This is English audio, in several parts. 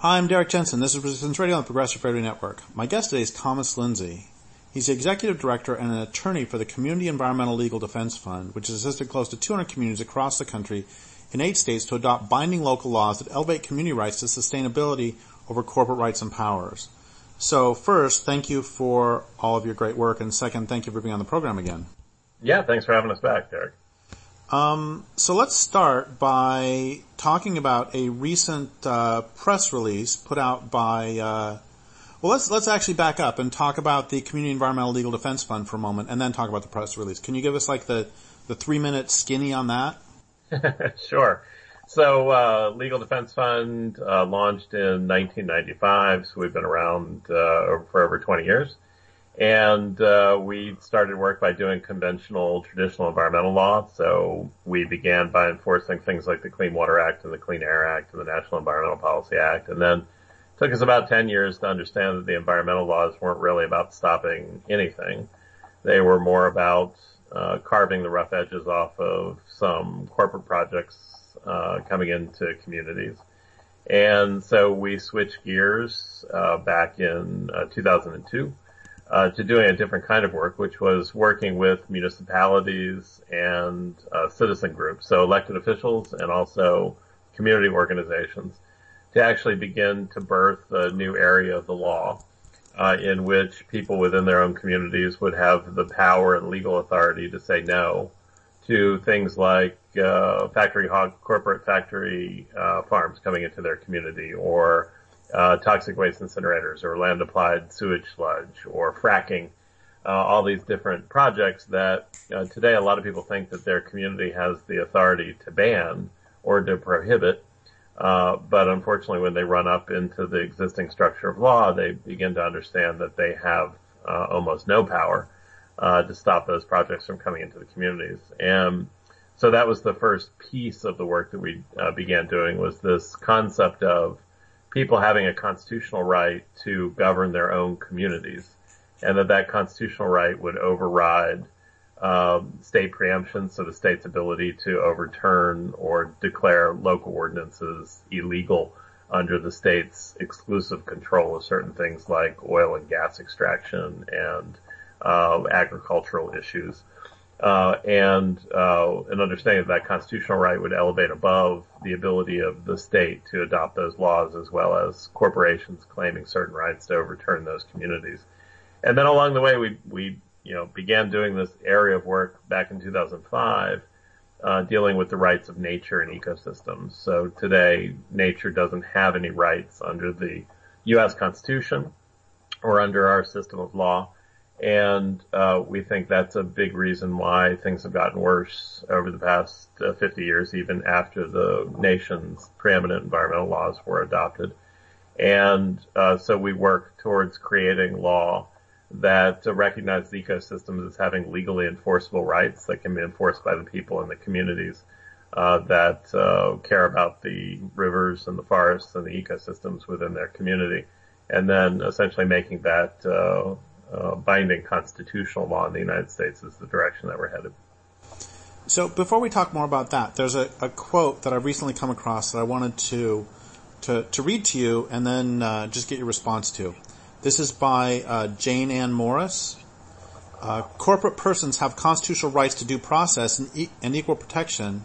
I'm Derrick Jensen. This is Resistance Radio on the Progressive Radio Network. My guest today is Thomas Linzey. He's the Executive Director and an attorney for the Community Environmental Legal Defense Fund, which has assisted close to 200 communities across the country in 8 states to adopt binding local laws that elevate community rights to sustainability over corporate rights and powers. So first, thank you for all of your great work, and second, thank you for being on the program again. Yeah, thanks for having us back, Derek. So let's start by talking about a recent press release put out by. Let's actually back up and talk about the Community Environmental Legal Defense Fund for a moment, and then talk about the press release. Can you give us like the 3-minute skinny on that? Sure. So Legal Defense Fund launched in 1995, so we've been around for over 20 years. And we started work by doing conventional, traditional environmental law. So we began by enforcing things like the Clean Water Act and the Clean Air Act and the National Environmental Policy Act. And then it took us about 10 years to understand that the environmental laws weren't really about stopping anything. They were more about carving the rough edges off of some corporate projects coming into communities. And so we switched gears back in 2002. To doing a different kind of work, which was working with municipalities and citizen groups, so elected officials and also community organizations, to actually begin to birth a new area of the law in which people within their own communities would have the power and legal authority to say no to things like corporate factory farms coming into their community, or toxic waste incinerators, or land-applied sewage sludge, or fracking, all these different projects that today a lot of people think that their community has the authority to ban or to prohibit. But unfortunately, when they run up into the existing structure of law, they begin to understand that they have almost no power to stop those projects from coming into the communities. And so that was the first piece of the work that we began doing, was this concept of people having a constitutional right to govern their own communities, and that constitutional right would override state preemption, so the state's ability to overturn or declare local ordinances illegal under the state's exclusive control of certain things like oil and gas extraction and agricultural issues. And an understanding that constitutional right would elevate above the ability of the state to adopt those laws, as well as corporations claiming certain rights to overturn those communities. And then along the way, we began doing this area of work back in 2005, dealing with the rights of nature and ecosystems. So today, nature doesn't have any rights under the U.S. Constitution or under our system of law. And we think that's a big reason why things have gotten worse over the past 50 years, even after the nation's preeminent environmental laws were adopted. And so we work towards creating law that recognizes ecosystems as having legally enforceable rights that can be enforced by the people in the communities that care about the rivers and the forests and the ecosystems within their community, and then essentially making that binding constitutional law in the United States is the direction that we're headed. So before we talk more about that, there's a quote that I've recently come across that I wanted to read to you and then just get your response to. This is by Jane Ann Morris. Corporate persons have constitutional rights to due process and equal protection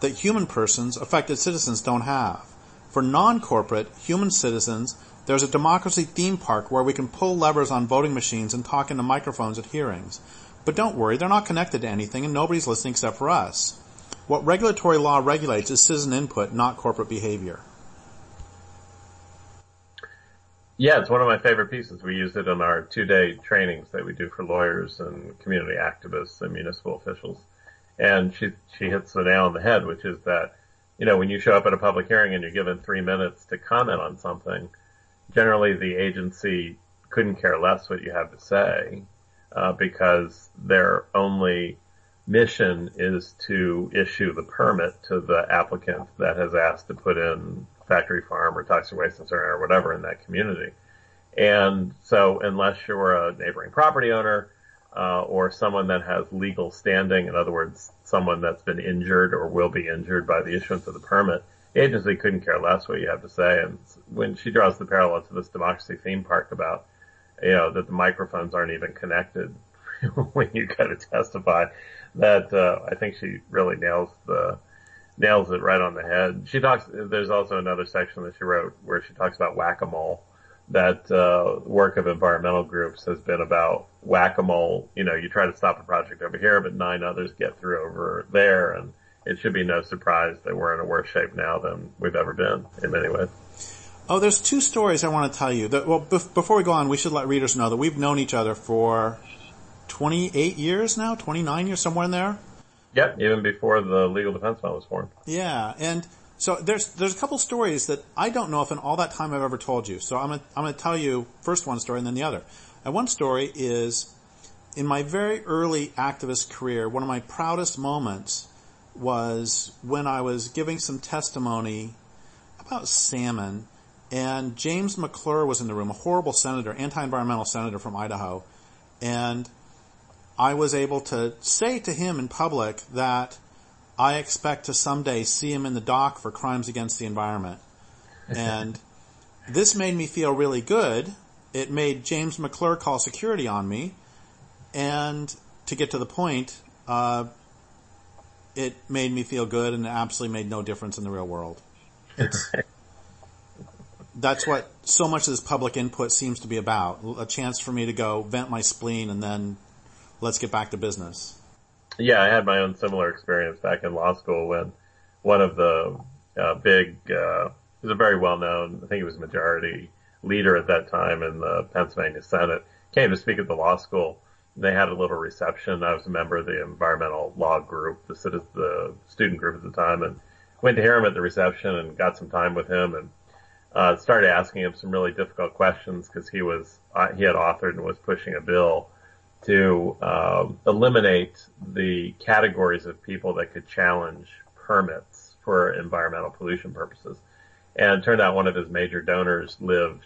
that human persons, affected citizens, don't have. For non-corporate human citizens, there's a democracy theme park where we can pull levers on voting machines and talk into microphones at hearings. But don't worry, they're not connected to anything and nobody's listening except for us. What regulatory law regulates is citizen input, not corporate behavior. Yeah, it's one of my favorite pieces. We use it in our 2-day trainings that we do for lawyers and community activists and municipal officials. And she hits the nail on the head, which is that, when you show up at a public hearing and you're given 3 minutes to comment on something, generally the agency couldn't care less what you have to say, because their only mission is to issue the permit to the applicant that has asked to put in factory farm or toxic waste incinerator or whatever in that community. And so unless you're a neighboring property owner or someone that has legal standing, in other words, someone that's been injured or will be injured by the issuance of the permit, the agency couldn't care less what you have to say. And when she draws the parallel to this democracy theme park about, that the microphones aren't even connected when you go to testify, that, I think she really nails it right on the head. There's also another section that she wrote where she talks about whack-a-mole. That work of environmental groups has been about whack-a-mole. You try to stop a project over here, but 9 others get through over there, and it should be no surprise that we're in a worse shape now than we've ever been in many ways. Oh, there's 2 stories I want to tell you. Before we go on, we should let readers know that we've known each other for 28 years now, 29 years, somewhere in there. Yep, even before the Legal Defense Fund was formed. Yeah, and so there's a couple stories that I don't know if in all that time I've ever told you. So I'm gonna tell you first one story and then the other. And one story is, in my very early activist career, one of my proudest moments was when I was giving some testimony about salmon, and James McClure was in the room, a horrible senator, anti-environmental senator from Idaho, and I was able to say to him in public that I expect to someday see him in the dock for crimes against the environment. And this made me feel really good. It made James McClure call security on me. And to get to the point, it made me feel good, and it absolutely made no difference in the real world. That's what so much of this public input seems to be about. A chance for me to go vent my spleen and then let's get back to business. Yeah, I had my own similar experience back in law school when one of the he was a very well-known, I think he was majority leader at that time in the Pennsylvania Senate, came to speak at the law school. They had a little reception. I was a member of the environmental law group, the student group at the time, and went to hear him at the reception and got some time with him and started asking him some really difficult questions because he had authored and was pushing a bill to eliminate the categories of people that could challenge permits for environmental pollution purposes. And it turned out one of his major donors lived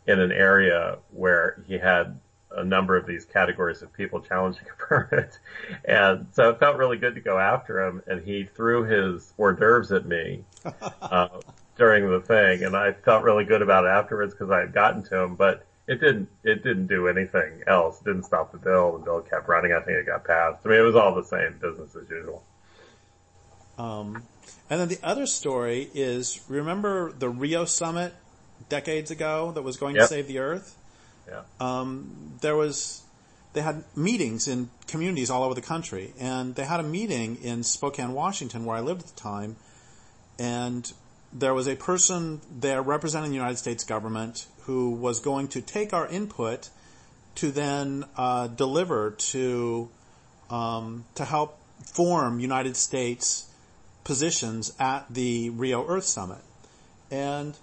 in an area where he had a number of these categories of people challenging a permit. And so it felt really good to go after him, and he threw his hors d'oeuvres at me during the thing, and I felt really good about it afterwards because I had gotten to him, but it didn't do anything else. It didn't stop the bill. The bill kept running. I think it got passed. I mean, it was all the same, business as usual. And then the other story is, remember the Rio summit decades ago that was going to save the earth? Yeah. They had meetings in communities all over the country, and they had a meeting in Spokane, Washington, where I lived at the time, and there was a person there representing the United States government who was going to take our input to then deliver to help form United States positions at the Rio Earth Summit. And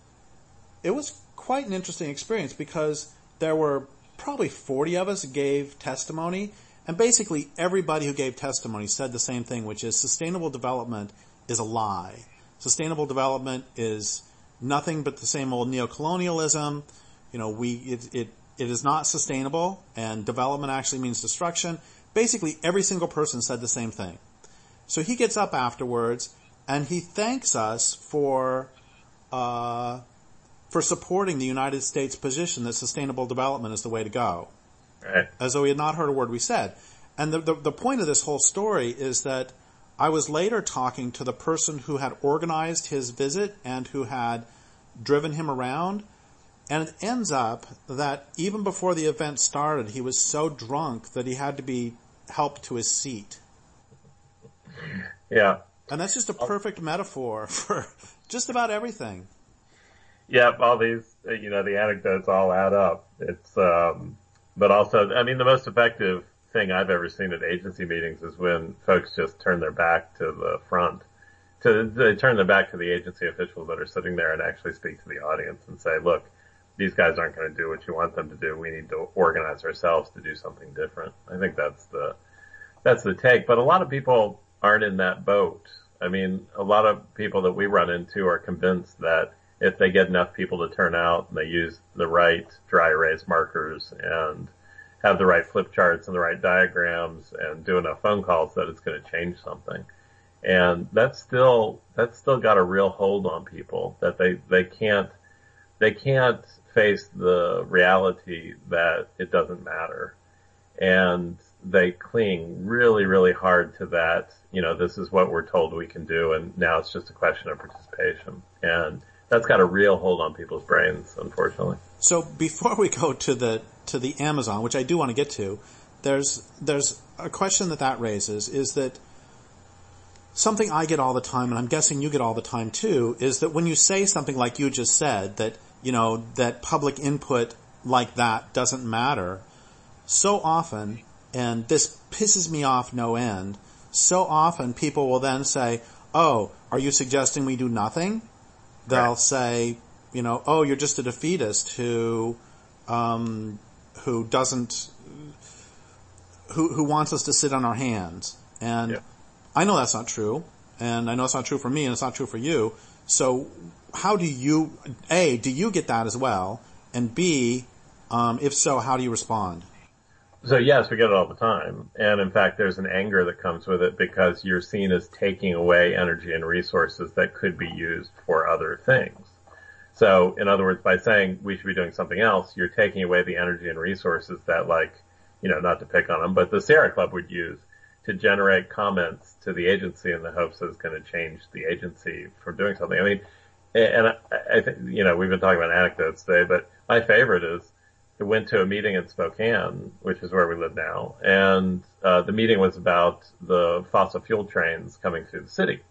it was quite an interesting experience because there were probably 40 of us gave testimony, and basically everybody who gave testimony said the same thing, which is sustainable development is a lie. Sustainable development is nothing but the same old neocolonialism. It is not sustainable, and development actually means destruction. Basically, every single person said the same thing. So he gets up afterwards, and he thanks us for supporting the United States position that sustainable development is the way to go. Right. As though he had not heard a word we said. And the point of this whole story is that I was later talking to the person who had organized his visit and who had driven him around, and it ends up that even before the event started, he was so drunk that he had to be helped to his seat. Yeah. And that's just a perfect metaphor for just about everything. Yeah, all these, the anecdotes all add up. It's, but also, I mean, the most effective thing I've ever seen at agency meetings is when folks just turn their back to the front. They turn their back to the agency officials that are sitting there and actually speak to the audience and say, look, these guys aren't going to do what you want them to do. We need to organize ourselves to do something different. I think that's the take. But a lot of people aren't in that boat. I mean, a lot of people that we run into are convinced that if they get enough people to turn out and they use the right dry erase markers and have the right flip charts and the right diagrams and do enough phone calls that it's going to change something. And that's still got a real hold on people, that they can't face the reality that it doesn't matter. And they cling really, really hard to that, this is what we're told we can do, and now it's just a question of participation. And that's got a real hold on people's brains, unfortunately. So before we go to the Amazon, which I do want to get to, there's a question that raises, is that something I get all the time, and I'm guessing you get all the time too, is that when you say something like you just said, that, that public input like that doesn't matter, so often, and this pisses me off no end, so often people will then say, oh, are you suggesting we do nothing? They'll say, oh, you're just a defeatist who doesn't, who wants us to sit on our hands. And I know that's not true, and I know it's not true for me, and it's not true for you. So how do you, A, do you get that as well? And B, if so, how do you respond? So yes, we get it all the time. And in fact, there's an anger that comes with it because you're seen as taking away energy and resources that could be used for other things. So in other words, by saying we should be doing something else, you're taking away the energy and resources that, like, not to pick on them, but the Sierra Club would use to generate comments to the agency in the hopes that it's going to change the agency from doing something. I mean, and I think, we've been talking about anecdotes today, but my favorite is, I went to a meeting in Spokane, which is where we live now, and the meeting was about the fossil fuel trains coming through the city.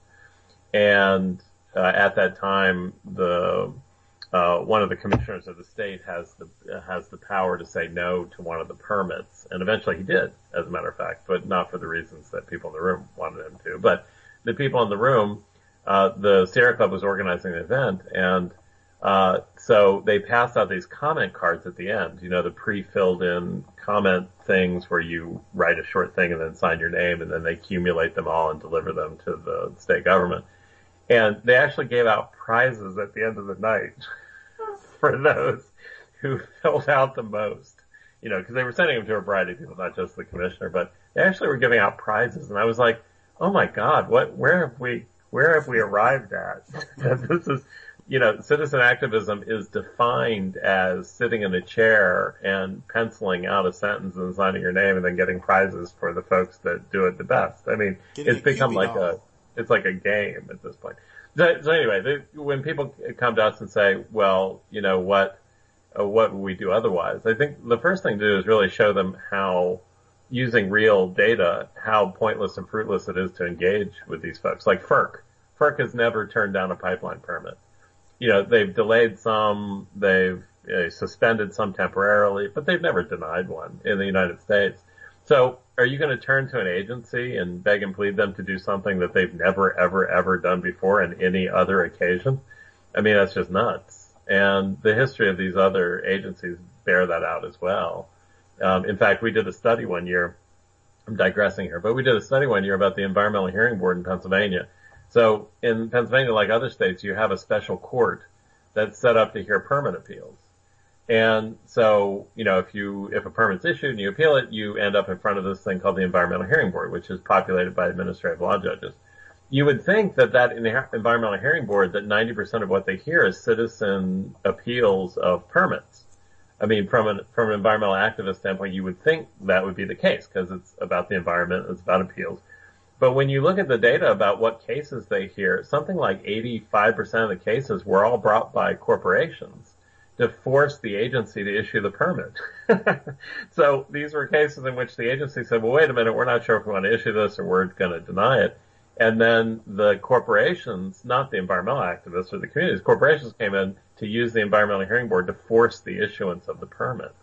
And at that time, one of the commissioners of the state has the power to say no to one of the permits, and eventually he did, as a matter of fact, but not for the reasons that people in the room wanted him to. But the people in the room, the Sierra Club was organizing the event, and so they passed out these comment cards at the end, the pre-filled in comment things where you write a short thing and then sign your name, and then they accumulate them all and deliver them to the state government. And they actually gave out prizes at the end of the night for those who filled out the most, because they were sending them to a variety of people, not just the commissioner, but they actually were giving out prizes. And I was like, oh my God, where have we arrived at? This is, citizen activism is defined as sitting in a chair and penciling out a sentence and signing your name and then getting prizes for the folks that do it the best. I mean, it's become like a game at this point. So anyway, when people come to us and say, well, what would we do otherwise? I think the first thing to do is really show them how, using real data, how pointless and fruitless it is to engage with these folks. Like FERC. FERC has never turned down a pipeline permit. They've delayed some, they've suspended some temporarily, but they've never denied one in the United States. So are you going to turn to an agency and beg and plead them to do something that they've never, ever, ever done before on any other occasion? I mean, that's just nuts. And the history of these other agencies bear that out as well. In fact, we did a study one year. I'm digressing here, but we did a study one year about the Environmental Hearing Board in Pennsylvania. So in Pennsylvania, like other states, you have a special court that's set up to hear permit appeals. And so, if a permit's issued and you appeal it, you end up in front of this thing called the Environmental Hearing Board, which is populated by administrative law judges. You would think that in the Environmental Hearing Board, that 90% of what they hear is citizen appeals of permits. I mean, from an environmental activist standpoint, you would think that would be the case because it's about the environment, it's about appeals. But when you look at the data about what cases they hear, something like 85% of the cases were all brought by corporations to force the agency to issue the permit. So these were cases in which the agency said, well, wait a minute, we're not sure if we want to issue this or we're going to deny it. And then the corporations, not the environmental activists or the communities, corporations came in to use the Environmental Hearing Board to force the issuance of the permits.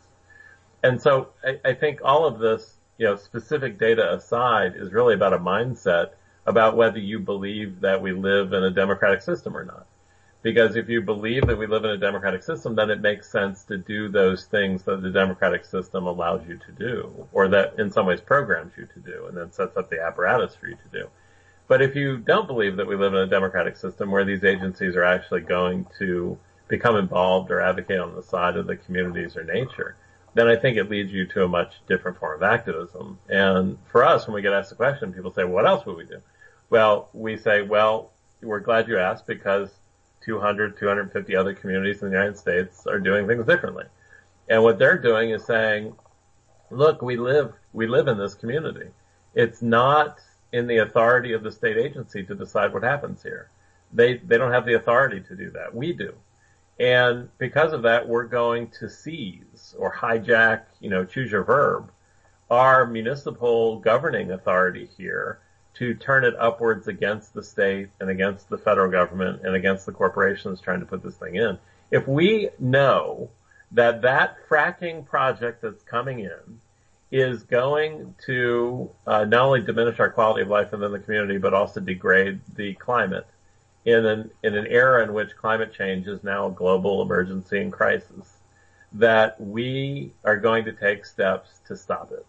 And so I think all of this, specific data aside, is really about a mindset about whether you believe that we live in a democratic system or not. Because if you believe that we live in a democratic system, then it makes sense to do those things that the democratic system allows you to do, or that in some ways programs you to do, and then sets up the apparatus for you to do. But if you don't believe that we live in a democratic system where these agencies are actually going to become involved or advocate on the side of the communities or nature, then I think it leads you to a much different form of activism. And for us, when we get asked the question, people say, well, what else would we do? Well, we say, well, we're glad you asked because 200, 250 other communities in the United States are doing things differently. And what they're doing is saying, look, we live in this community. It's not in the authority of the state agency to decide what happens here. They don't have the authority to do that. We do. And because of that, we're going to seize or hijack, choose your verb, our municipal governing authority here to turn it upwards against the state and against the federal government and against the corporations trying to put this thing in. If we know that fracking project that's coming in is going to not only diminish our quality of life within the community, but also degrade the climate in an era in which climate change is now a global emergency and crisis, that we are going to take steps to stop it.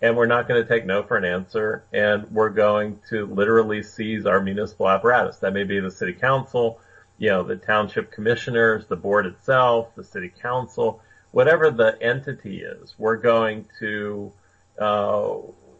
And we're not going to take no for an answer, and we're going to literally seize our municipal apparatus. That may be the city council, the township commissioners, the board itself, the city council, whatever the entity is. We're going to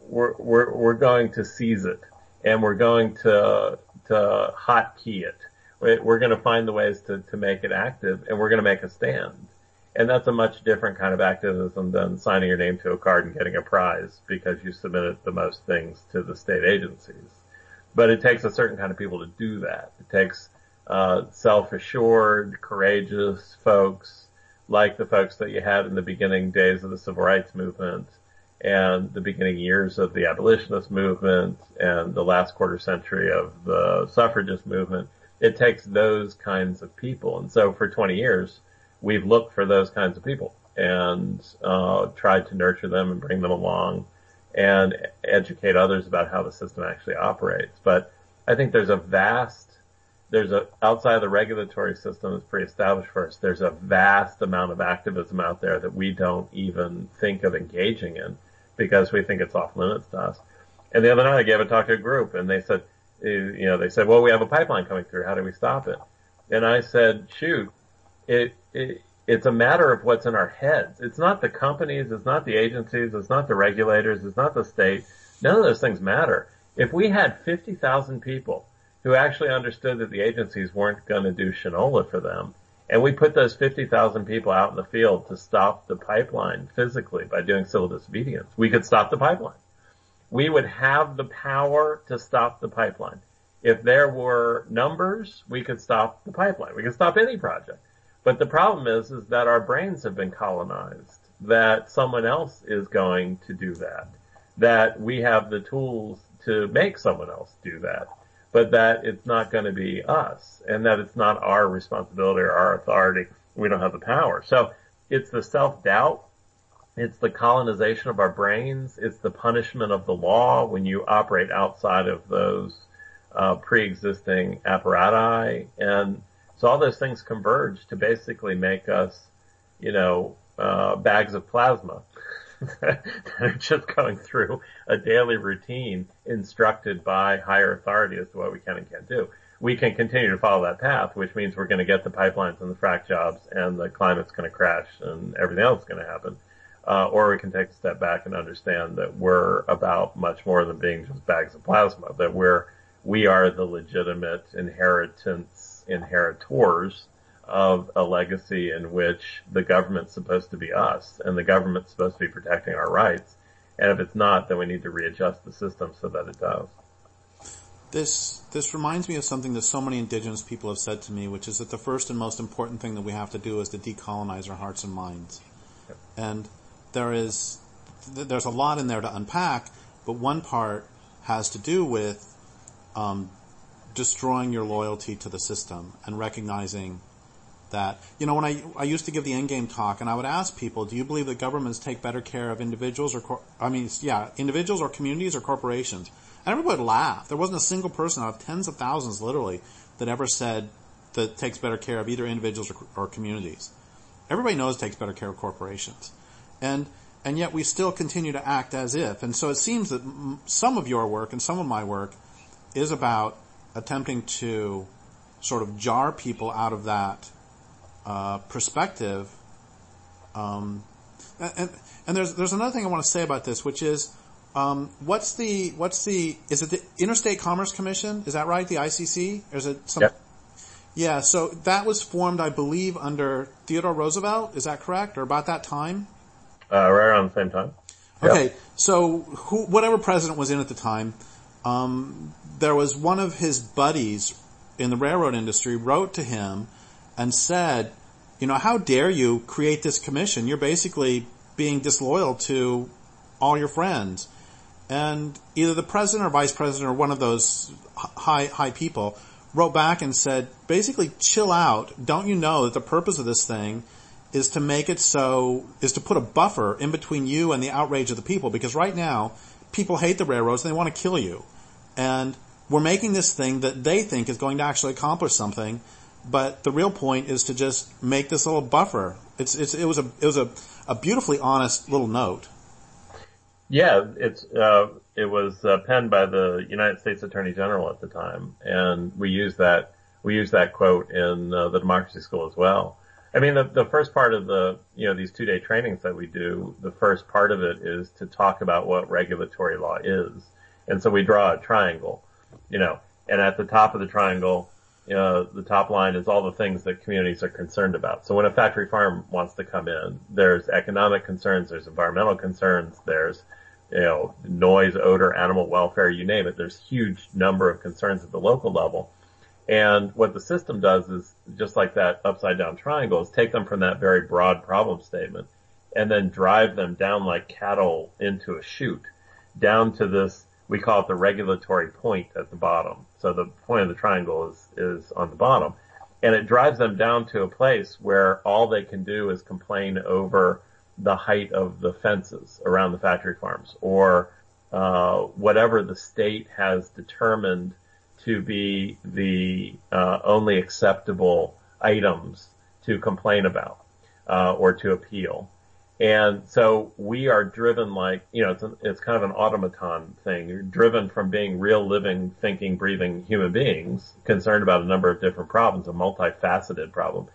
we're going to seize it, and we're going to hotkey it. We're going to find the ways to make it active, and we're going to make a stand. And that's a much different kind of activism than signing your name to a card and getting a prize because you submitted the most things to the state agencies. But it takes a certain kind of people to do that. It takes self-assured, courageous folks like the folks that you had in the beginning days of the civil rights movement and the beginning years of the abolitionist movement and the last quarter century of the suffragist movement. It takes those kinds of people. And so for 20 years, we've looked for those kinds of people and tried to nurture them and bring them along and educate others about how the system actually operates. But I think outside of the regulatory system that's pre-established for us, there's a vast amount of activism out there that we don't even think of engaging in because we think it's off limits to us. And the other night I gave a talk to a group and they said, well, we have a pipeline coming through. How do we stop it? And I said, shoot, it's a matter of what's in our heads. It's not the companies, it's not the agencies, it's not the regulators, it's not the state. None of those things matter. If we had 50,000 people who actually understood that the agencies weren't going to do shinola for them, and we put those 50,000 people out in the field to stop the pipeline physically by doing civil disobedience, we could stop the pipeline. We would have the power to stop the pipeline. If there were numbers, we could stop the pipeline. We could stop any project. But the problem is that our brains have been colonized, that someone else is going to do that we have the tools to make someone else do that, but that it's not going to be us, and that it's not our responsibility or our authority. We don't have the power. So it's the self-doubt. It's the colonization of our brains. It's the punishment of the law when you operate outside of those pre-existing apparati. And so all those things converge to basically make us, bags of plasma that are just going through a daily routine instructed by higher authority as to what we can and can't do. We can continue to follow that path, which means we're going to get the pipelines and the frack jobs and the climate's going to crash and everything else is going to happen. Or we can take a step back and understand that we're about much more than being just bags of plasma, that we are the legitimate inheritors of a legacy in which the government's supposed to be us and the government's supposed to be protecting our rights. And if it's not, then we need to readjust the system so that it does. This reminds me of something that so many indigenous people have said to me, which is that the first and most important thing that we have to do is to decolonize our hearts and minds. Yep. And there's a lot in there to unpack, but one part has to do with destroying your loyalty to the system and recognizing that, when I used to give the endgame talk and I would ask people, do you believe that governments take better care of individuals individuals or communities or corporations? And everybody would laugh. There wasn't a single person out of tens of thousands literally that ever said that takes better care of either individuals or communities. Everybody knows it takes better care of corporations. And yet we still continue to act as if. And so it seems that some of your work and some of my work is about attempting to sort of jar people out of that perspective. And there's another thing I want to say about this, which is What's the, is it the Interstate Commerce Commission? Is that right? The ICC? Or is it some? Yep. Yeah, so that was formed, I believe, under Theodore Roosevelt. Is that correct? Or about that time? Right around the same time. Okay, Yep. so whatever president was in at the time, there was one of his buddies in the railroad industry wrote to him and said, how dare you create this commission? You're basically being disloyal to all your friends. And either the president or vice president or one of those high people wrote back and said, basically, chill out. Don't you know that the purpose of this thing is to make it is to put a buffer in between you and the outrage of the people? Because right now, people hate the railroads and they want to kill you. And we're making this thing that they think is going to actually accomplish something. But the real point is to just make this little buffer. It was a beautifully honest little note. Yeah, it was penned by the United States Attorney General at the time, and we used that quote in the Democracy School as well. I mean, the first part of these 2-day trainings that we do, the first part of it is to talk about what regulatory law is, and so we draw a triangle, and at the top of the triangle, the top line is all the things that communities are concerned about. So when a factory farm wants to come in, there's economic concerns, there's environmental concerns, there's, noise, odor, animal welfare, you name it. There's huge number of concerns at the local level. And what the system does is, just like that upside down triangle, is take them from that very broad problem statement and then drive them down like cattle into a chute, down to this, we call it the regulatory point at the bottom. So the point of the triangle is on the bottom. And it drives them down to a place where all they can do is complain over the height of the fences around the factory farms, or whatever the state has determined to be the only acceptable items to complain about or to appeal. And so we are driven it's kind of an automaton thing. You're driven from being real, living, thinking, breathing human beings concerned about a number of different problems, a multifaceted problem,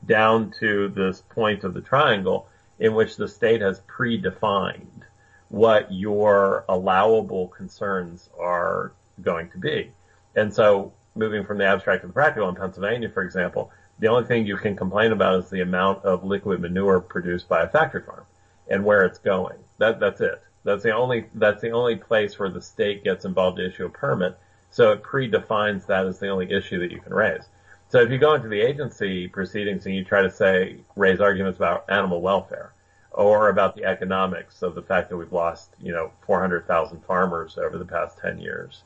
down to this point of the triangle in which the state has predefined what your allowable concerns are going to be. And so moving from the abstract to the practical in Pennsylvania, for example, the only thing you can complain about is the amount of liquid manure produced by a factory farm and where it's going. That's it. That's the only place where the state gets involved to issue a permit. So it predefines that as the only issue that you can raise. So if you go into the agency proceedings and you try to raise arguments about animal welfare or about the economics of the fact that we've lost, 400,000 farmers over the past 10 years,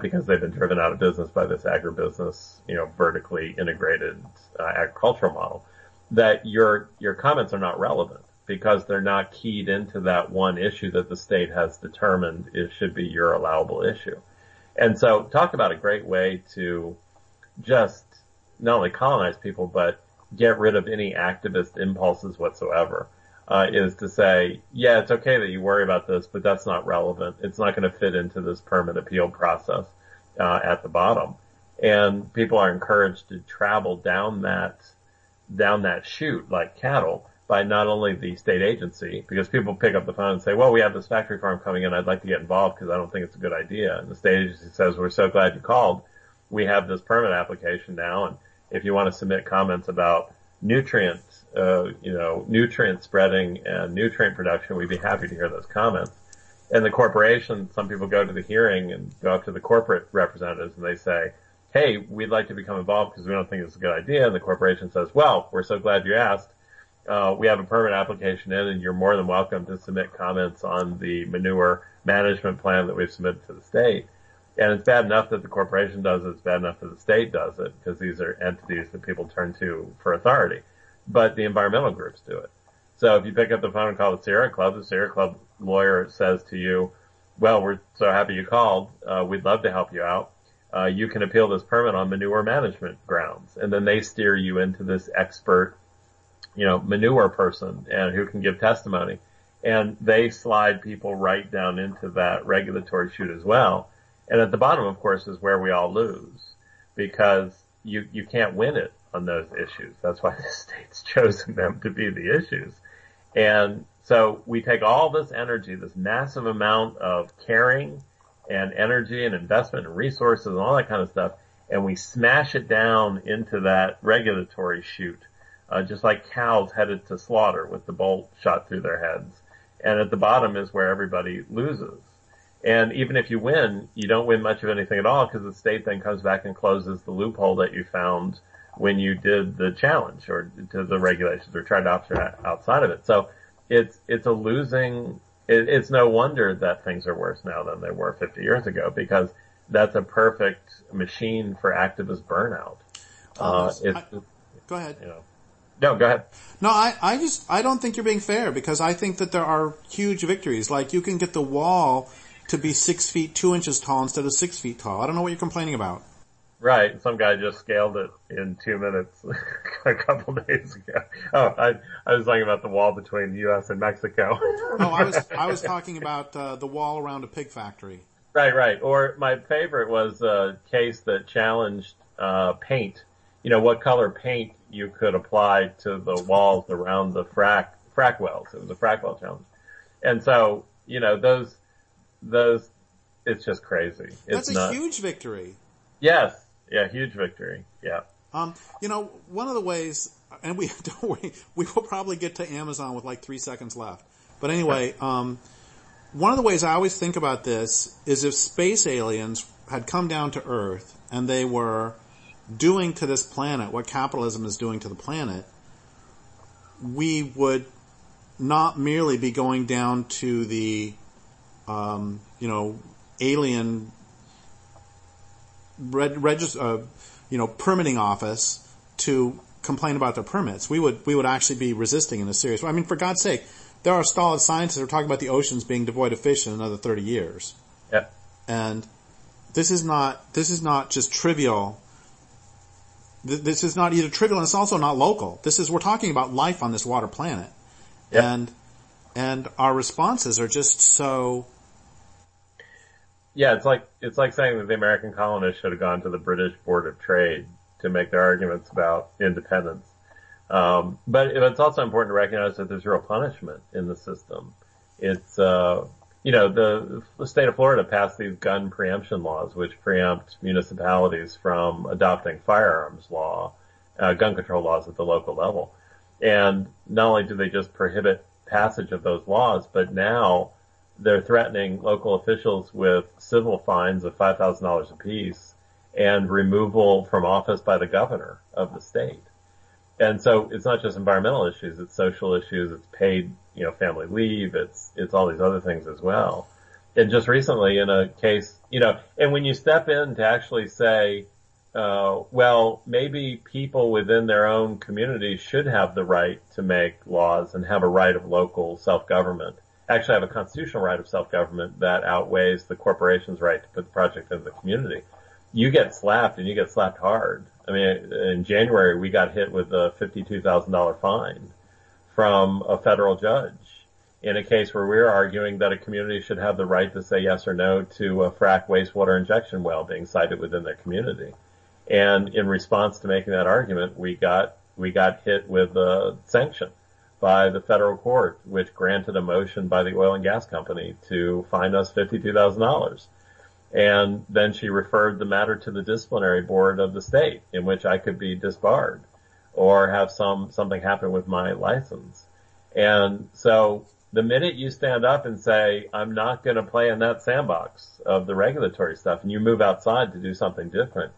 because they've been driven out of business by this agribusiness, vertically integrated agricultural model, that your comments are not relevant because they're not keyed into that one issue that the state has determined should be your allowable issue. And so talk about a great way to just not only colonize people, but get rid of any activist impulses whatsoever, is to say, yeah, it's okay that you worry about this, but that's not relevant. It's not going to fit into this permit appeal process at the bottom. And people are encouraged to travel down that chute like cattle by not only the state agency, because people pick up the phone and say, well, we have this factory farm coming in. I'd like to get involved because I don't think it's a good idea. And the state agency says, we're so glad you called. We have this permit application now. And if you want to submit comments about nutrient spreading and nutrient production, we'd be happy to hear those comments. And the corporation, some people go to the hearing and go up to the corporate representatives and they say, hey, we'd like to become involved because we don't think it's a good idea. And the corporation says, well, we're so glad you asked. We have a permit application in and you're more than welcome to submit comments on the manure management plan that we've submitted to the state. And it's bad enough that the corporation does it. It's bad enough that the state does it because these are entities that people turn to for authority. But the environmental groups do it. So if you pick up the phone and call the Sierra Club lawyer says to you, well, we're so happy you called. We'd love to help you out. You can appeal this permit on manure management grounds. And then they steer you into this expert, manure person and who can give testimony. And they slide people right down into that regulatory chute as well. And at the bottom, of course, is where we all lose because you can't win it on those issues. That's why the state's chosen them to be the issues. And So we take all this energy, this massive amount of caring and energy and investment and resources and all that kind of stuff, and we smash it down into that regulatory chute, just like cows headed to slaughter with the bolt shot through their heads. And at the bottom is where everybody loses. And even if you win, you don't win much of anything at all, because the state then comes back and closes the loophole that you found when you did the challenge or to the regulations or tried to opt outside of it. So it's a losing. It's no wonder that things are worse now than they were 50 years ago, because that's a perfect machine for activist burnout. Go ahead. No, go ahead. No, I don't think you're being fair, because I think that there are huge victories. Like, you can get the wall to be 6 feet 2 inches tall instead of 6 feet tall. I don't know what you're complaining about. Right. Some guy just scaled it in 2 minutes a couple days ago. Oh, I was talking about the wall between the U.S. and Mexico. Oh, I was talking about the wall around a pig factory. Right. Or my favorite was a case that challenged paint. What color paint you could apply to the walls around the frack wells. It was a frack well challenge. And so, those, it's just crazy. That's a huge victory. Yes. Yeah, huge victory. Yeah. One of the ways, and we don't worry, we will probably get to Amazon with like 3 seconds left. But anyway, one of the ways I always think about this is if space aliens had come down to Earth and they were doing to this planet what capitalism is doing to the planet, we would not merely be going down to the, alien permitting office to complain about their permits. We would actually be resisting in a serious way. I mean, for God's sake, there are stolid scientists who are talking about the oceans being devoid of fish in another 30 years. Yep. And this is not just trivial. This is not either trivial, and it's also not local. We're talking about life on this water planet. Yep. And our responses are just so. Yeah, it's like saying that the American colonists should have gone to the British Board of Trade to make their arguments about independence. But it's also important to recognize that there's real punishment in the system. It's, the state of Florida passed these gun preemption laws, which preempt municipalities from adopting firearms law, gun control laws at the local level. And not only do they just prohibit passage of those laws, but now they're threatening local officials with civil fines of $5,000 apiece and removal from office by the governor of the state. And so it's not just environmental issues, it's social issues, it's paid, family leave, it's all these other things as well. And just recently in a case, and when you step in to actually say, well, maybe people within their own community should have the right to make laws and have a right of local self-government, actually have a constitutional right of self-government that outweighs the corporation's right to put the project in the community. You get slapped, and you get slapped hard. I mean, in January, we got hit with a $52,000 fine from a federal judge in a case where we were arguing that a community should have the right to say yes or no to a frack wastewater injection well being sited within their community. And in response to making that argument, we got hit with a sanction by the federal court, which granted a motion by the oil and gas company to fine us $52,000. And then she referred the matter to the disciplinary board of the state, in which I could be disbarred or have something happen with my license. And so the minute you stand up and say, I'm not going to play in that sandbox of the regulatory stuff, and you move outside to do something different,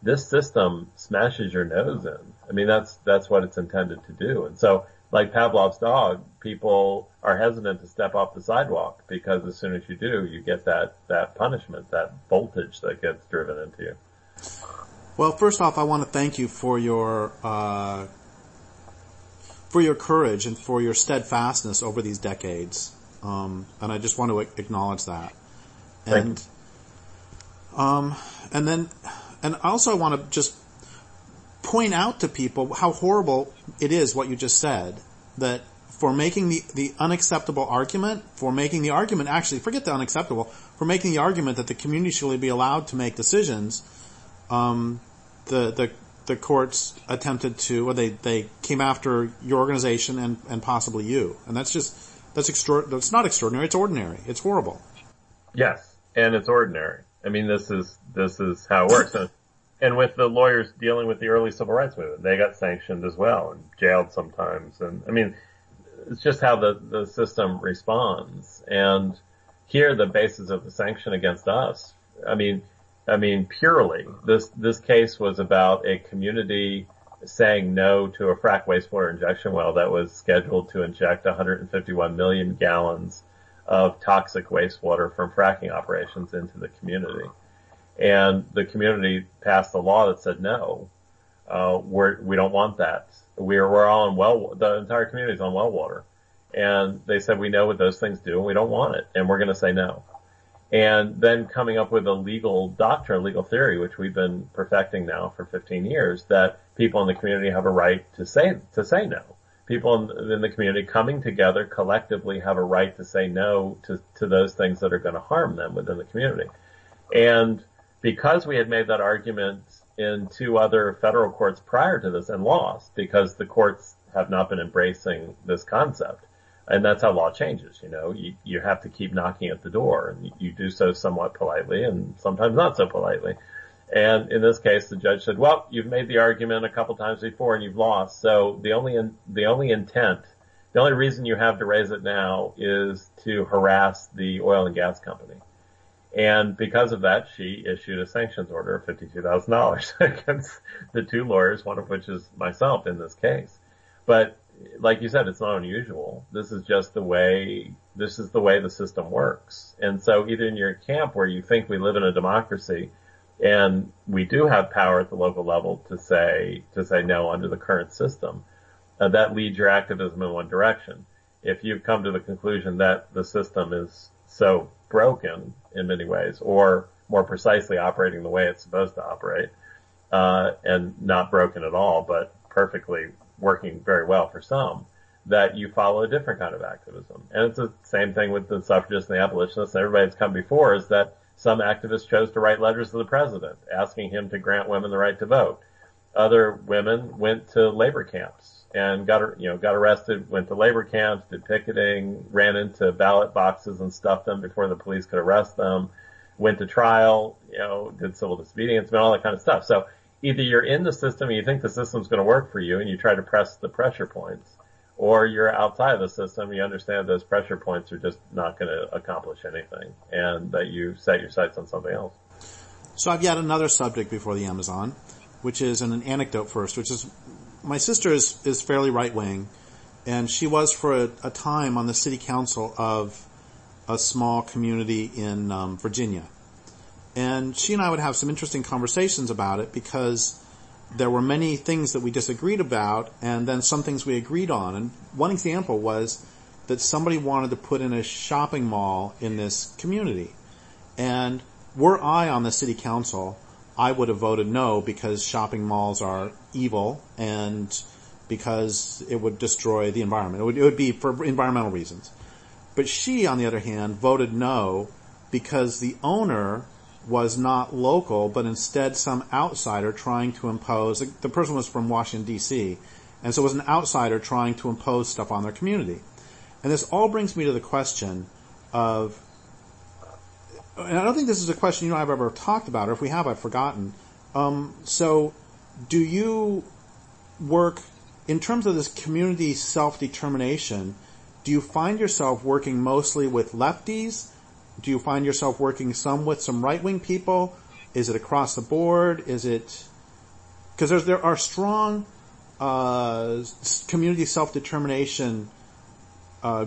this system smashes your nose in. I mean, that's what it's intended to do. And so, like Pavlov's dog, people are hesitant to step off the sidewalk because as soon as you do, you get that punishment, that voltage that gets driven into you. Well, first off, I want to thank you for your courage and for your steadfastness over these decades. And I just want to acknowledge that. And, and also I want to just point out to people how horrible it is what you just said, that for making the unacceptable argument, actually forget the unacceptable, for making the argument that the community should be allowed to make decisions, the courts attempted to, or they came after your organization and possibly you. And that's That's not extraordinary. It's ordinary. It's horrible. Yes, and it's ordinary. I mean, this is how it works. And with the lawyers dealing with the early civil rights movement, they got sanctioned as well and jailed sometimes. And I mean, it's just how the system responds. And here, the basis of the sanction against us, I mean, purely, this case was about a community saying no to a frac wastewater injection well that was scheduled to inject 151 million gallons of toxic wastewater from fracking operations into the community. And the community passed a law that said no, we don't want that. We're all on the entire community is on well water. And they said, we know what those things do and we don't want it and we're going to say no. And then coming up with a legal doctrine, legal theory, which we've been perfecting now for 15 years, that people in the community have a right to say no. People in the community coming together collectively have a right to say no to those things that are going to harm them within the community. And because we had made that argument in 2 other federal courts prior to this and lost, because the courts have not been embracing this concept. And that's how law changes, you know. You have to keep knocking at the door, and you do so somewhat politely and sometimes not so politely. And in this case, the judge said, well, you've made the argument a couple times before and you've lost. So the only reason you have to raise it now is to harass the oil and gas company. And because of that, she issued a sanctions order of $52,000 against the 2 lawyers, one of which is myself in this case. But like you said, it's not unusual. This is the way the system works. And so either in your camp where you think we live in a democracy and we do have power at the local level to say no under the current system, that leads your activism in one direction. If you've come to the conclusion that the system is so broken in many ways, or more precisely operating the way it's supposed to operate, and not broken at all, but perfectly working very well for some, that you follow a different kind of activism. And it's the same thing with the suffragists and the abolitionists and everybody that's come before, is that some activists chose to write letters to the president asking him to grant women the right to vote. Other women went to labor camps and got arrested, went to labor camps, did picketing, ran into ballot boxes and stuffed them before the police could arrest them, went to trial, did civil disobedience, and all that kind of stuff. So either you're in the system and you think the system's going to work for you and you try to press the pressure points, or you're outside of the system and you understand those pressure points are just not going to accomplish anything and that you set your sights on something else. So I've got another subject before the Amazon, which is an anecdote first, which is my sister is fairly right-wing, and she was for a time on the city council of a small community in Virginia. And she and I would have some interesting conversations about it because there were many things that we disagreed about and then some things we agreed on. And one example was that somebody wanted to put in a shopping mall in this community. And were I on the city council, I would have voted no because shopping malls are evil and because it would destroy the environment. It would be for environmental reasons. But she, on the other hand, voted no because the owner was not local, but instead some outsider trying to impose. The person was from Washington, D.C., and so it was an outsider trying to impose stuff on their community. And this all brings me to the question of, and I don't think this is a question you and I have ever talked about, or if we have, I've forgotten. So do you work, in terms of this community self-determination, do you find yourself working mostly with lefties? Do you find yourself working some with some right-wing people? Is it across the board? Is it, because there are strong community self-determination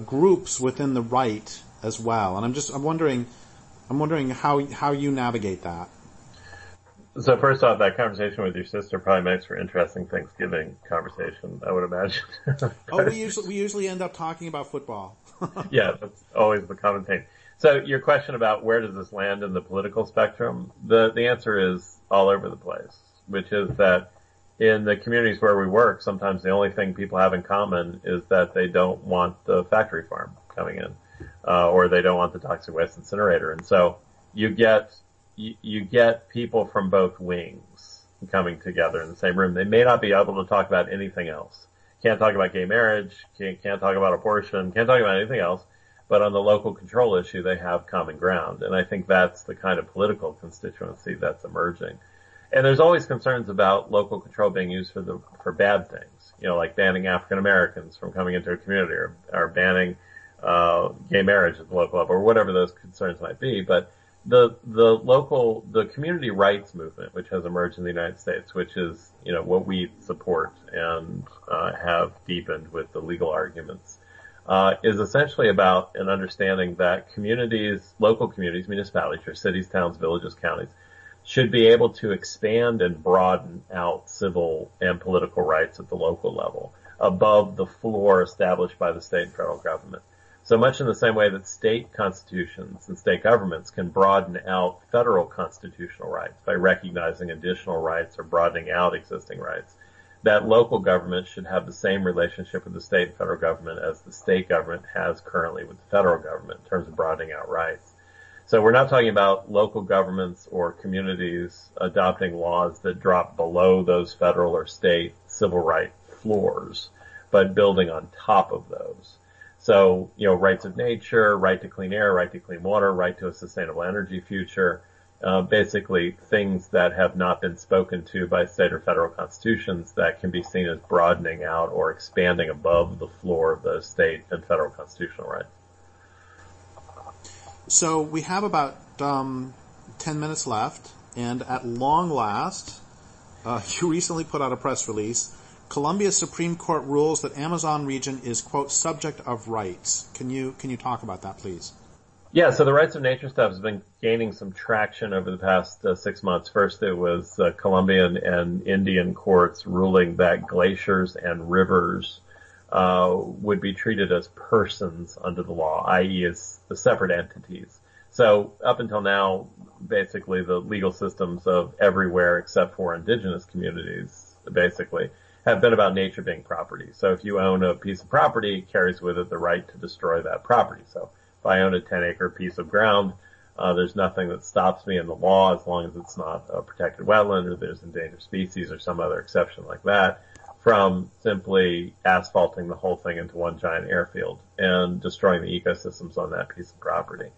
groups within the right as well, and I'm wondering how you navigate that. So first off, that conversation with your sister probably makes for interesting Thanksgiving conversation, I would imagine. we usually end up talking about football. Yeah, that's always the common thing. So your question about where does this land in the political spectrum, the answer is all over the place, which is that in the communities where we work, sometimes the only thing people have in common is that they don't want the factory farm coming in, or they don't want the toxic waste incinerator. And so you get people from both wings coming together in the same room. They may not be able to talk about anything else. can't talk about gay marriage, can't talk about abortion, can't talk about anything else. But on the local control issue, they have common ground. And I think that's the kind of political constituency that's emerging. And there's always concerns about local control being used for bad things, like banning African Americans from coming into a community or banning gay marriage at the local level or whatever those concerns might be. But the community rights movement, which has emerged in the United States, which is, what we support and have deepened with the legal arguments, is essentially about an understanding that local communities, municipalities, or cities, towns, villages, counties, should be able to expand and broaden out civil and political rights at the local level above the floor established by the state and federal government. So much in the same way that state constitutions and state governments can broaden out federal constitutional rights by recognizing additional rights or broadening out existing rights, that local government should have the same relationship with the state and federal government as the state government has currently with the federal government in terms of broadening out rights. So we're not talking about local governments or communities adopting laws that drop below those federal or state civil right floors, but building on top of those. So, rights of nature, right to clean air, right to clean water, right to a sustainable energy future, basically things that have not been spoken to by state or federal constitutions that can be seen as broadening out or expanding above the floor of those state and federal constitutional rights. So we have about 10 minutes left, and at long last, you recently put out a press release. Colombia's Supreme Court rules that Amazon region is, quote, subject of rights. Can you talk about that, please? Yeah, so the rights of nature stuff has been gaining some traction over the past 6 months. First, it was Colombian and Indian courts ruling that glaciers and rivers would be treated as persons under the law, i.e. as separate entities. So up until now, basically the legal systems of everywhere except for indigenous communities, basically, have been about nature being property. So if you own a piece of property, it carries with it the right to destroy that property. So if I own a 10-acre piece of ground, there's nothing that stops me in the law as long as it's not a protected wetland or there's endangered species or some other exception like that, from simply asphalting the whole thing into one giant airfield and destroying the ecosystems on that piece of property.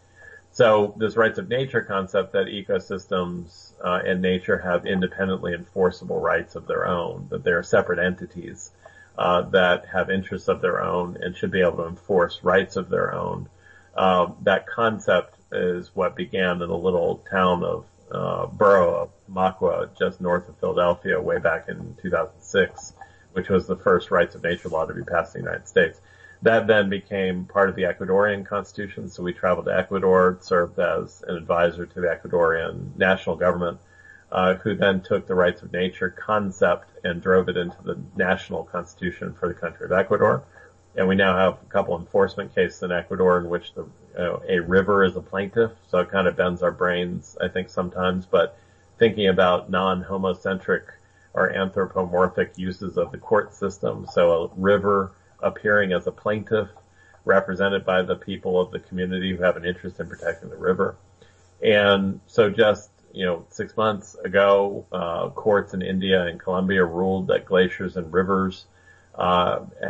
So this rights of nature concept that ecosystems and nature have independently enforceable rights of their own, that they're separate entities that have interests of their own and should be able to enforce rights of their own. That concept is what began in a little town of borough of Macua, just north of Philadelphia, way back in 2006, which was the first rights of nature law to be passed in the United States. That then became part of the Ecuadorian constitution. So we traveled to Ecuador, served as an advisor to the Ecuadorian national government, who then took the rights of nature concept and drove it into the national constitution for the country of Ecuador. And we now have a couple enforcement cases in Ecuador in which a river is a plaintiff. So it kind of bends our brains, I think, sometimes. But thinking about non-homocentric or anthropomorphic uses of the court system. So a river appearing as a plaintiff represented by the people of the community who have an interest in protecting the river. And so just, 6 months ago, courts in India and Colombia ruled that glaciers and rivers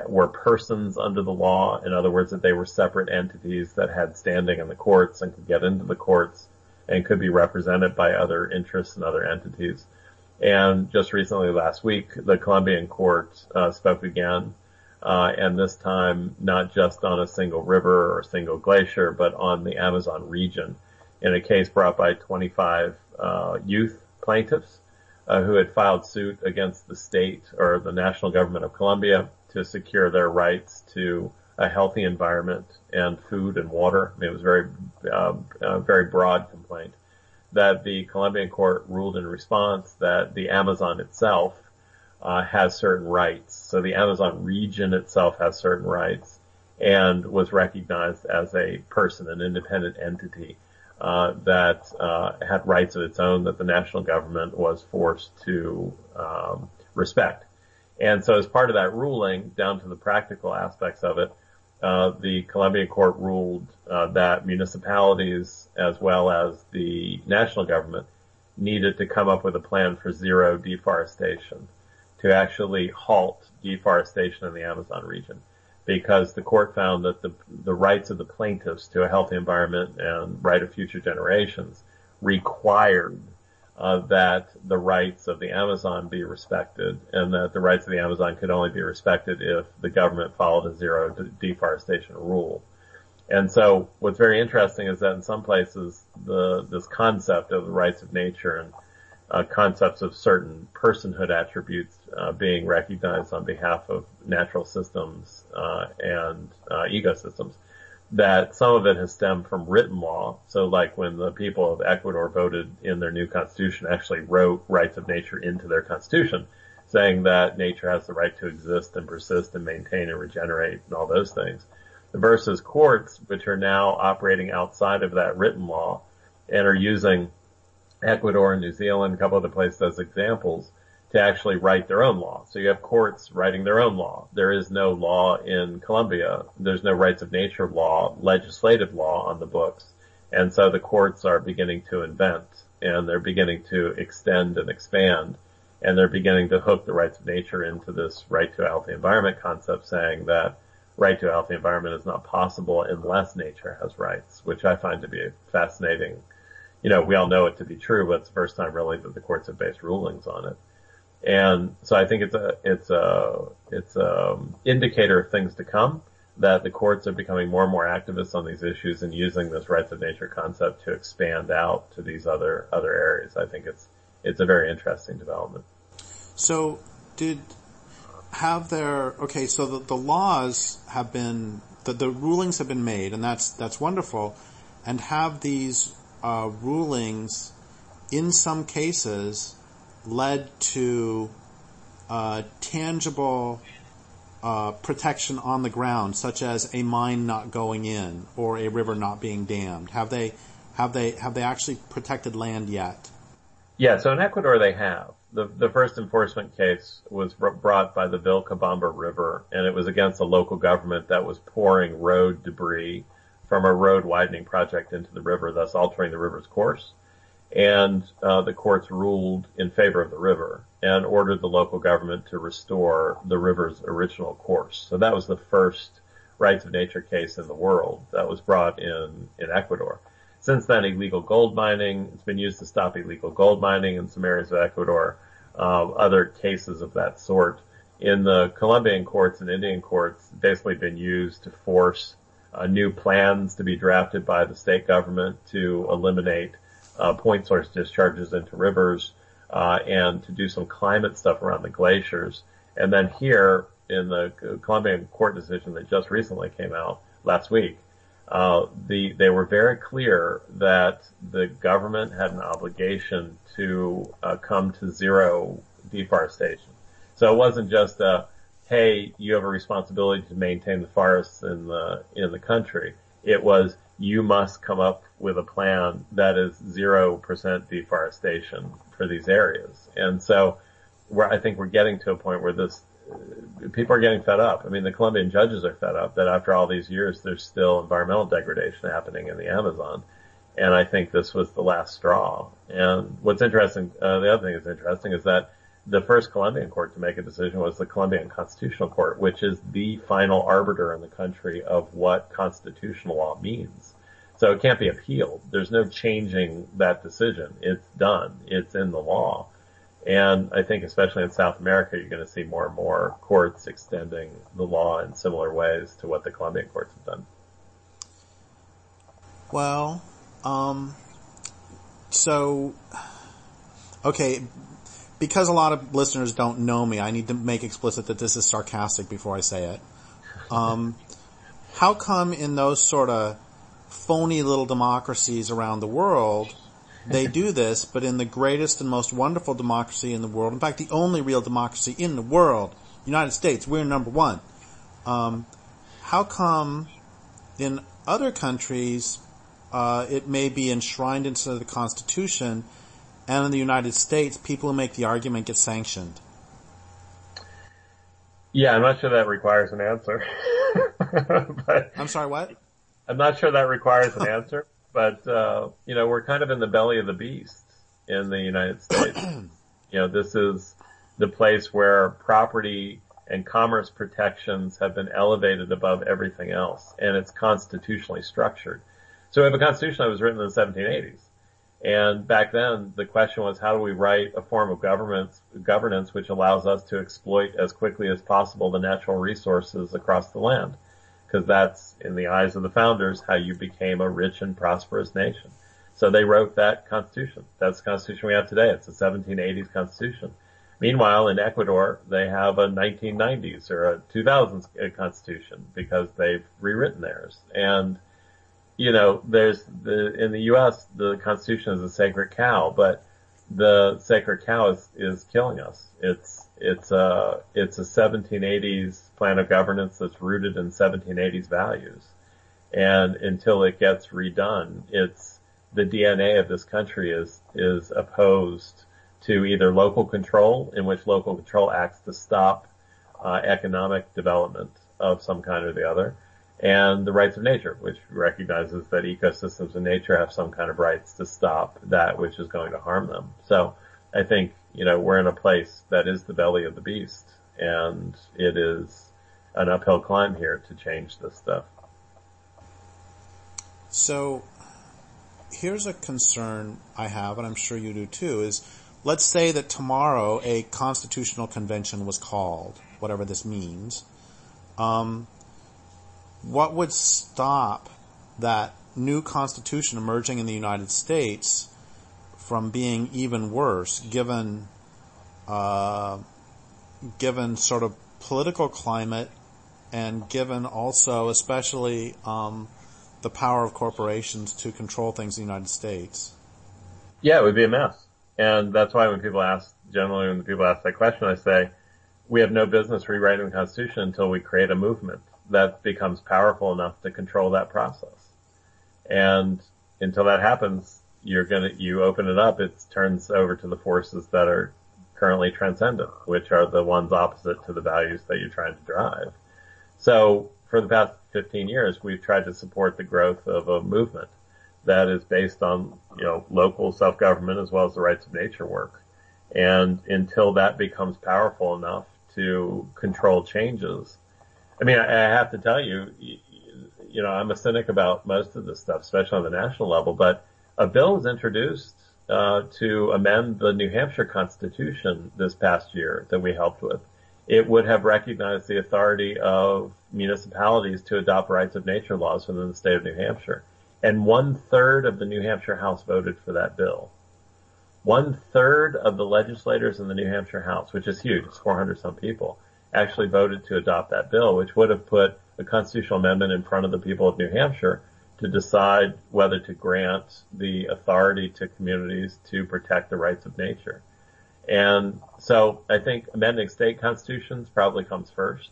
were persons under the law. In other words, that they were separate entities that had standing in the courts and could get into the courts and could be represented by other interests and other entities. And just recently, last week, the Colombian court spoke again, and this time not just on a single river or a single glacier, but on the Amazon region, in a case brought by 25 youth plaintiffs who had filed suit against the state or the national government of Colombia to secure their rights to a healthy environment and food and water. I mean, it was very broad complaint. That the Colombian court ruled in response that the Amazon itself has certain rights. So the Amazon region itself has certain rights and was recognized as a person, an independent entity that had rights of its own that the national government was forced to respect. And so as part of that ruling, down to the practical aspects of it, the Colombian court ruled that municipalities as well as the national government needed to come up with a plan for zero deforestation. to actually halt deforestation in the Amazon region, because the court found that the rights of the plaintiffs to a healthy environment and right of future generations required that the rights of the Amazon be respected, and that the rights of the Amazon could only be respected if the government followed a zero deforestation rule. And so what's very interesting is that in some places this concept of the rights of nature and concepts of certain personhood attributes being recognized on behalf of natural systems and ecosystems, that some of it has stemmed from written law. So like when the people of Ecuador voted in their new constitution, actually wrote rights of nature into their constitution, saying that nature has the right to exist and persist and maintain and regenerate and all those things, versus courts, which are now operating outside of that written law and are using Ecuador and New Zealand, a couple other places as examples, to actually write their own law. So you have courts writing their own law. There is no law in Colombia. There's no rights of nature law, legislative law on the books. And so the courts are beginning to invent, and they're beginning to extend and expand, and they're beginning to hook the rights of nature into this right to a healthy environment concept, saying that right to a healthy environment is not possible unless nature has rights, which I find to be fascinating. You know, we all know it to be true, but it's the first time really that the courts have based rulings on it. And so I think it's a indicator of things to come, that the courts are becoming more and more activists on these issues and using this rights of nature concept to expand out to these other areas. I think it's a very interesting development. So so the laws have been, the rulings have been made, and that's wonderful, and have these rulings in some cases led to tangible protection on the ground, such as a mine not going in or a river not being dammed? Have they actually protected land yet? Yeah, so in Ecuador they have. The first enforcement case was brought by the Vilcabamba River, and it was against a local government that was pouring road debris from a road widening project into the river, thus altering the river's course. And the courts ruled in favor of the river and ordered the local government to restore the river's original course. So that was the first rights of nature case in the world that was brought in Ecuador. Since then, illegal gold mining, it's been used to stop illegal gold mining in some areas of Ecuador, other cases of that sort. In the Colombian courts and Indian courts, basically been used to force new plans to be drafted by the state government to eliminate point source discharges into rivers, and to do some climate stuff around the glaciers. And then here in the Colombian court decision that just recently came out last week, they were very clear that the government had an obligation to come to zero deforestation. So it wasn't just hey, you have a responsibility to maintain the forests in the country. It was, you must come up with a plan that is 0% deforestation for these areas. And so I think we're getting to a point where people are getting fed up. I mean, the Colombian judges are fed up that after all these years, there's still environmental degradation happening in the Amazon. And I think this was the last straw. And what's interesting, the other thing that's interesting is that the first Colombian court to make a decision was the Colombian Constitutional Court, which is the final arbiter in the country of what constitutional law means. So it can't be appealed. There's no changing that decision. It's done. It's in the law. And I think especially in South America, you're going to see more and more courts extending the law in similar ways to what the Colombian courts have done. Well, okay, because a lot of listeners don't know me, I need to make explicit that this is sarcastic before I say it. How come in those sort of phony little democracies around the world, they do this, but in the greatest and most wonderful democracy in the world, in fact, the only real democracy in the world, United States, we're number one. How come in other countries, it may be enshrined into the Constitution, and in the United States, people who make the argument get sanctioned? Yeah, I'm not sure that requires an answer. But I'm sorry, what? I'm not sure that requires an answer, but, we're kind of in the belly of the beast in the United States. This is the place where property and commerce protections have been elevated above everything else, and it's constitutionally structured. So we have a constitution that was written in the 1780s. And back then, the question was, how do we write a form of governance which allows us to exploit as quickly as possible the natural resources across the land? Because that's, in the eyes of the founders, how you became a rich and prosperous nation. So they wrote that constitution. That's the constitution we have today. It's a 1780s constitution. Meanwhile, in Ecuador, they have a 1990s or a 2000s constitution because they've rewritten theirs. And in the U.S., the Constitution is a sacred cow, but the sacred cow is killing us. It's a 1780s plan of governance that's rooted in 1780s values. And until it gets redone, the DNA of this country is opposed to either local control, in which local control acts to stop economic development of some kind or the other, and the rights of nature, which recognizes that ecosystems in nature have some kind of rights to stop that which is going to harm them. So I think, we're in a place that is the belly of the beast, and it is an uphill climb here to change this stuff. So here's a concern I have, and I'm sure you do too, is let's say that tomorrow a constitutional convention was called, whatever this means. What would stop that new constitution emerging in the United States from being even worse, given sort of political climate, and given also, especially, the power of corporations to control things in the United States? Yeah, it would be a mess. And that's why when people ask that question, I say, we have no business rewriting the Constitution until we create a movement that becomes powerful enough to control that process. And until that happens, you open it up, it turns over to the forces that are currently transcendent, which are the ones opposite to the values that you're trying to drive. So for the past 15 years, we've tried to support the growth of a movement that is based on, local self-government as well as the rights of nature work. And until that becomes powerful enough to control changes, I have to tell you, I'm a cynic about most of this stuff, especially on the national level, but a bill was introduced to amend the New Hampshire Constitution this past year that we helped with. It would have recognized the authority of municipalities to adopt rights of nature laws within the state of New Hampshire. And 1/3 of the New Hampshire House voted for that bill. 1/3 of the legislators in the New Hampshire House, which is huge, it's 400 some people, actually voted to adopt that bill, which would have put a constitutional amendment in front of the people of New Hampshire to decide whether to grant the authority to communities to protect the rights of nature. And so I think amending state constitutions probably comes first.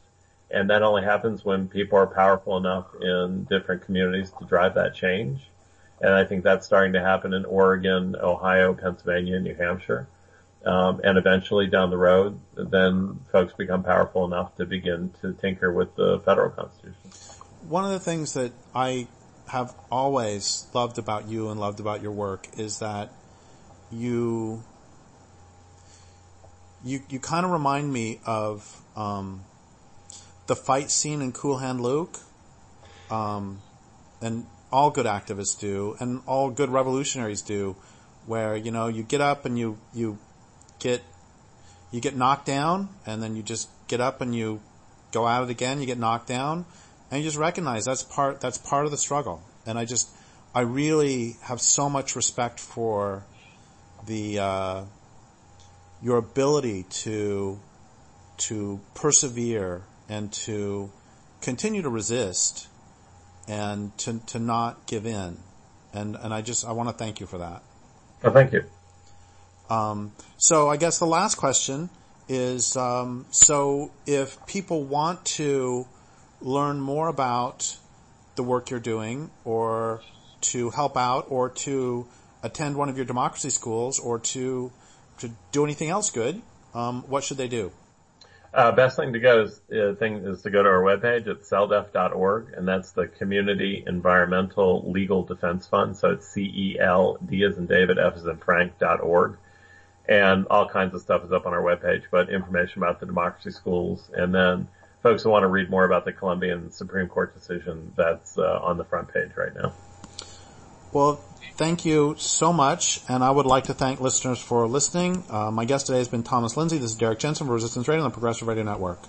And that only happens when people are powerful enough in different communities to drive that change. And I think that's starting to happen in Oregon, Ohio, Pennsylvania, and New Hampshire. And eventually down the road, then folks become powerful enough to begin to tinker with the federal constitution. One of the things that I have always loved about you and loved about your work is that you kind of remind me of the fight scene in Cool Hand Luke, and all good activists do, and all good revolutionaries do, where you get up and you get knocked down, and then you just get up and you go at it again. You get knocked down, and you just recognize that's part of the struggle. And I really have so much respect for your ability to persevere and to continue to resist and to not give in. And I want to thank you for that. Oh, thank you. So I guess the last question is, so if people want to learn more about the work you're doing, or to help out, or to attend one of your democracy schools, or to do anything else good, what should they do? Best thing to go is to go to our webpage at celdef.org, and that's the Community Environmental Legal Defense Fund. So it's CELD as in David, F as in Frank.org. and all kinds of stuff is up on our webpage, but information about the democracy schools, and then folks who want to read more about the Colombian Supreme Court decision, that's on the front page right now. Well, thank you so much, and I would like to thank listeners for listening. My guest today has been Thomas Linzey. This is Derrick Jensen for Resistance Radio on the Progressive Radio Network.